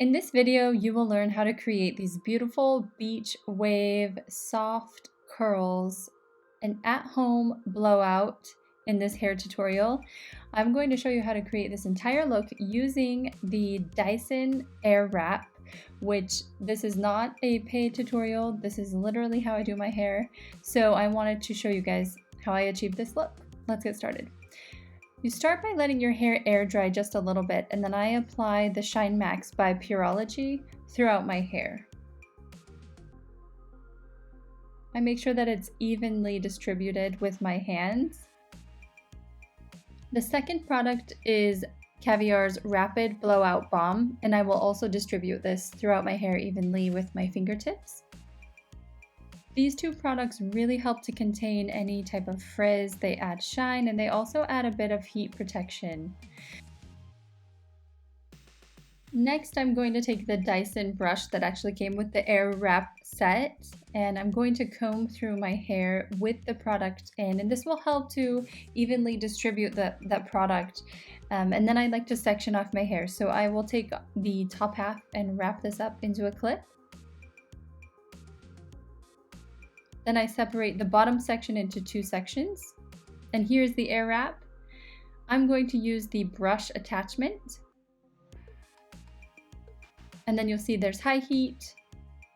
In this video, you will learn how to create these beautiful beach wave soft curls, an at-home blowout in this hair tutorial. I'm going to show you how to create this entire look using the Dyson Airwrap, which this is not a paid tutorial. This is literally how I do my hair. So I wanted to show you guys how I achieved this look. Let's get started. You start by letting your hair air dry just a little bit, and then I apply the Shine Max by Pureology throughout my hair. I make sure that it's evenly distributed with my hands. The second product is Caviar's Rapid Blowout Balm, and I will also distribute this throughout my hair evenly with my fingertips. These two products really help to contain any type of frizz. They add shine and they also add a bit of heat protection. Next, I'm going to take the Dyson brush that actually came with the Airwrap set, and I'm going to comb through my hair with the product in, and this will help to evenly distribute that product. And then I like to section off my hair. So I will take the top half and wrap this up into a clip. Then I separate the bottom section into two sections. And here's the Airwrap. I'm going to use the brush attachment. And then you'll see there's high heat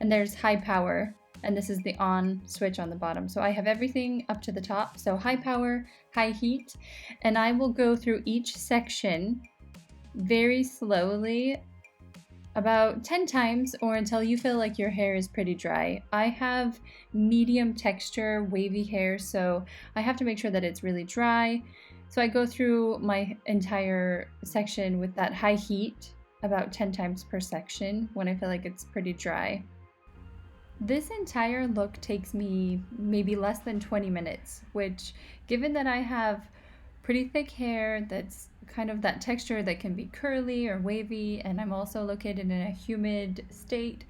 and there's high power. And this is the on switch on the bottom. So I have everything up to the top. So high power, high heat. And I will go through each section very slowly, about 10 times, or until you feel like your hair is pretty dry. I have medium texture, wavy hair, so I have to make sure that it's really dry. So I go through my entire section with that high heat about 10 times per section when I feel like it's pretty dry. This entire look takes me maybe less than 20 minutes, which, given that I have pretty thick hair that's kind of that texture that can be curly or wavy, and I'm also located in a humid state,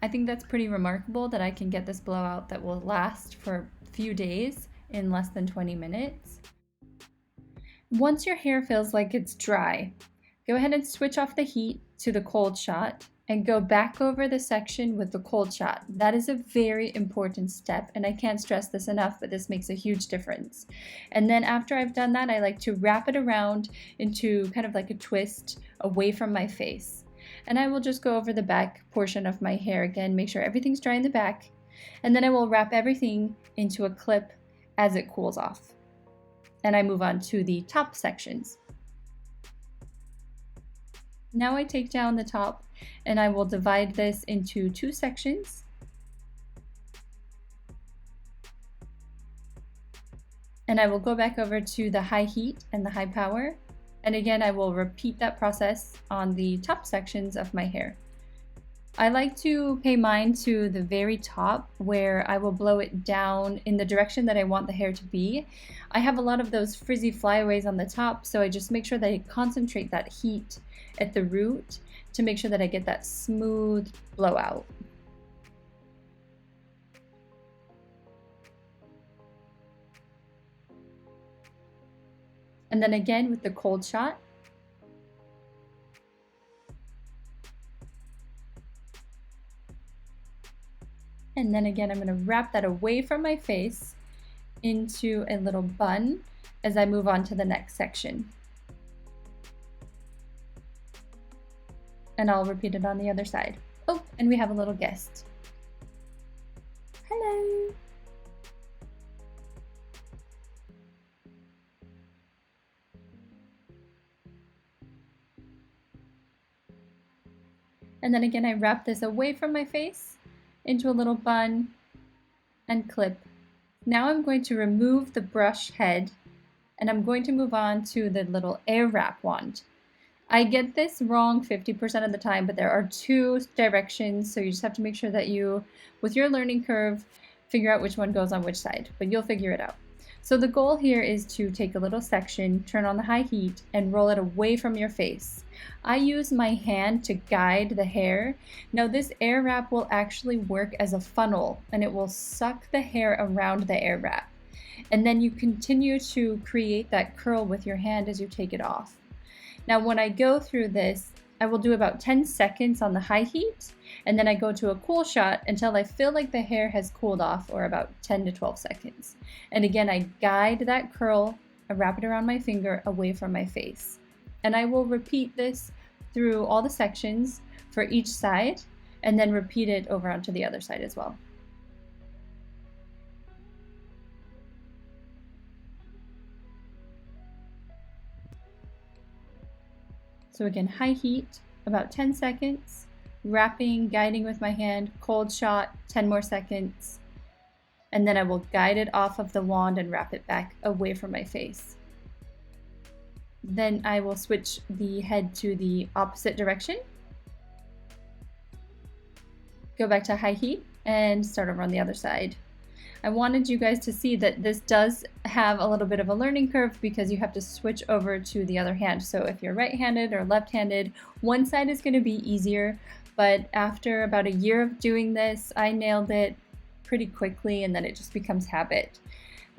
I think that's pretty remarkable that I can get this blowout that will last for a few days in less than 20 minutes. Once your hair feels like it's dry, go ahead and switch off the heat to the cold shot and go back over the section with the cold shot. That is a very important step, and I can't stress this enough, but this makes a huge difference. And then after I've done that, I like to wrap it around into kind of like a twist away from my face. And I will just go over the back portion of my hair again, make sure everything's dry in the back, and then I will wrap everything into a clip as it cools off. And I move on to the top sections. Now I take down the top and I will divide this into two sections. And I will go back over to the high heat and the high power. And again, I will repeat that process on the top sections of my hair. I like to pay mine to the very top where I will blow it down in the direction that I want the hair to be. I have a lot of those frizzy flyaways on the top, so I just make sure that I concentrate that heat at the root to make sure that I get that smooth blowout. And then again with the cold shot. And then again, I'm going to wrap that away from my face into a little bun as I move on to the next section. And I'll repeat it on the other side. Oh, and we have a little guest. Hello. And then again, I wrap this away from my face into a little bun and clip. Now I'm going to remove the brush head and I'm going to move on to the little Airwrap wand. I get this wrong 50% of the time, but there are two directions, so you just have to make sure that you, with your learning curve, figure out which one goes on which side, but you'll figure it out. So the goal here is to take a little section, turn on the high heat, and roll it away from your face. I use my hand to guide the hair. Now this Airwrap will actually work as a funnel, and it will suck the hair around the Airwrap. And then you continue to create that curl with your hand as you take it off. Now when I go through this, I will do about 10 seconds on the high heat, and then I go to a cool shot until I feel like the hair has cooled off, or about 10 to 12 seconds. And again, I guide that curl, I wrap it around my finger away from my face. And I will repeat this through all the sections for each side, and then repeat it over onto the other side as well. So again, high heat, about 10 seconds, wrapping, guiding with my hand, cold shot, 10 more seconds, and then I will guide it off of the wand and wrap it back away from my face. Then I will switch the head to the opposite direction, go back to high heat, and start over on the other side. I wanted you guys to see that this does have a little bit of a learning curve because you have to switch over to the other hand. So if you're right-handed or left-handed, one side is going to be easier, but after about a year of doing this, I nailed it pretty quickly, and then it just becomes habit.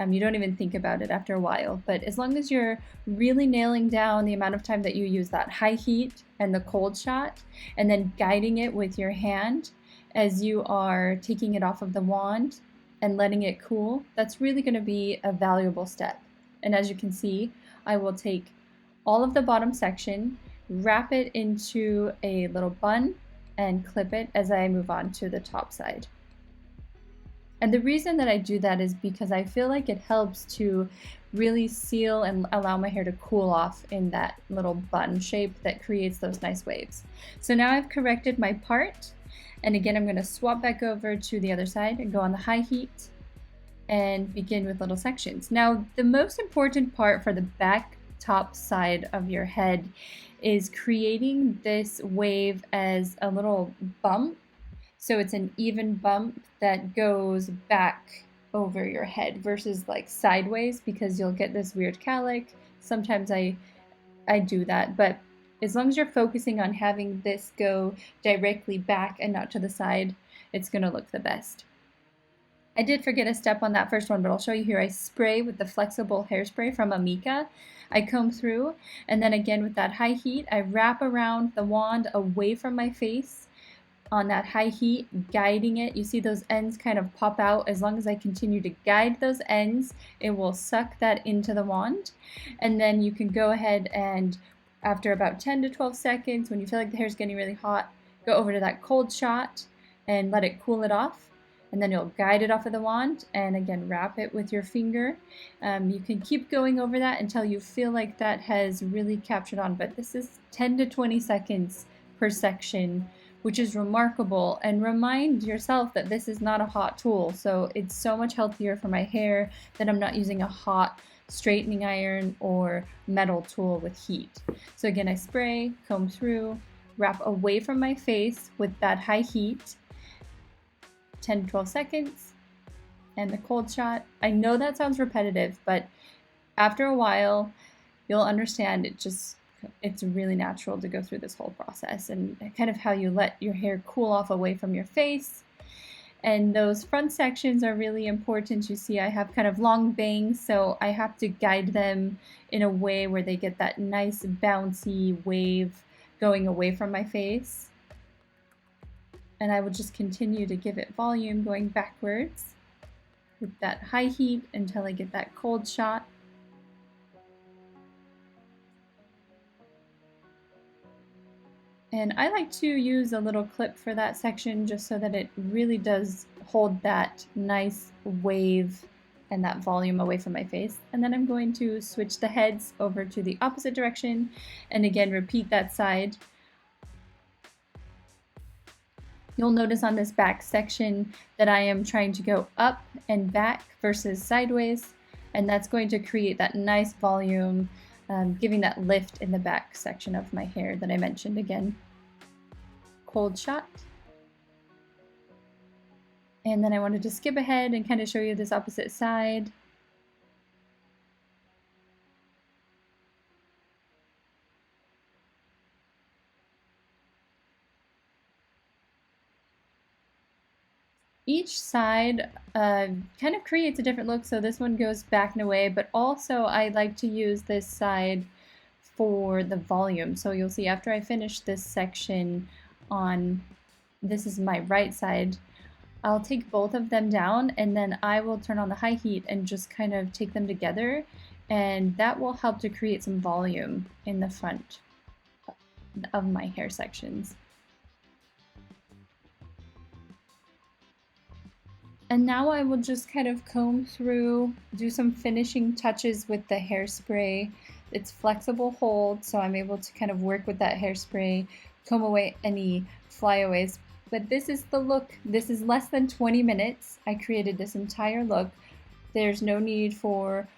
You don't even think about it after a while, but as long as you're really nailing down the amount of time that you use that high heat and the cold shot, and then guiding it with your hand as you are taking it off of the wand and letting it cool, that's really going to be a valuable step. And as you can see, I will take all of the bottom section, wrap it into a little bun, and clip it as I move on to the top side. And the reason that I do that is because I feel like it helps to really seal and allow my hair to cool off in that little bun shape that creates those nice waves. So now I've corrected my part. And again, I'm going to swap back over to the other side and go on the high heat and begin with little sections. Now, the most important part for the back top side of your head is creating this wave as a little bump. So it's an even bump that goes back over your head versus like sideways, because you'll get this weird calic. Sometimes I do that, but as long as you're focusing on having this go directly back and not to the side, it's going to look the best. I did forget a step on that first one, but I'll show you here. I spray with the flexible hairspray from Amika. I comb through, and then again with that high heat, I wrap around the wand away from my face on that high heat, guiding it. You see those ends kind of pop out. As long as I continue to guide those ends, it will suck that into the wand. And then you can go ahead and after about 10 to 12 seconds, when you feel like the hair is getting really hot, go over to that cold shot and let it cool it off. And then you'll guide it off of the wand and again wrap it with your finger. You can keep going over that until you feel like that has really captured on, but this is 10 to 20 seconds per section, which is remarkable. And remind yourself that this is not a hot tool, so it's so much healthier for my hair that I'm not using a hot straightening iron or metal tool with heat. So again, I spray, comb through, wrap away from my face with that high heat, 10 to 12 seconds, and the cold shot. I know that sounds repetitive, but after a while, you'll understand it's really natural to go through this whole process, and kind of how you let your hair cool off away from your face. And those front sections are really important. You see I have kind of long bangs, so I have to guide them in a way where they get that nice bouncy wave going away from my face. And I will just continue to give it volume going backwards with that high heat until I get that cold shot. And I like to use a little clip for that section just so that it really does hold that nice wave and that volume away from my face. And then I'm going to switch the heads over to the opposite direction and again repeat that side. You'll notice on this back section that I am trying to go up and back versus sideways, and that's going to create that nice volume, giving that lift in the back section of my hair that I mentioned again. Cold shot. And then I wanted to skip ahead and kind of show you this opposite side. Each side kind of creates a different look, so this one goes back and away, but also I like to use this side for the volume. So you'll see after I finish this section on, this is my right side, I'll take both of them down and then I will turn on the high heat and just kind of take them together, and that will help to create some volume in the front of my hair sections. And now I will just kind of comb through, do some finishing touches with the hairspray. It's flexible hold, so I'm able to kind of work with that hairspray, comb away any flyaways. But this is the look. This is less than 20 minutes. I created this entire look. There's no need for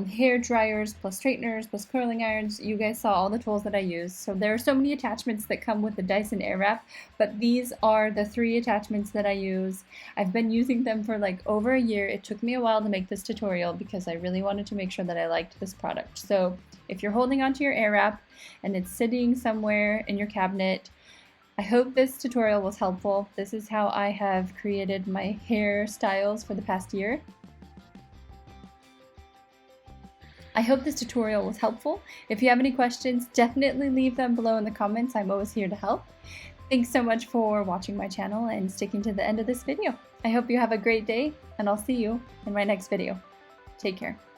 hair dryers plus straighteners plus curling irons. You guys saw all the tools that I used. So there are so many attachments that come with the Dyson Airwrap, but these are the 3 attachments that I use. I've been using them for like over a year. It took me a while to make this tutorial because I really wanted to make sure that I liked this product. So if you're holding onto your Airwrap and it's sitting somewhere in your cabinet, I hope this tutorial was helpful. This is how I have created my hairstyles for the past year. I hope this tutorial was helpful. If you have any questions, definitely leave them below in the comments. I'm always here to help. Thanks so much for watching my channel and sticking to the end of this video. I hope you have a great day, and I'll see you in my next video. Take care.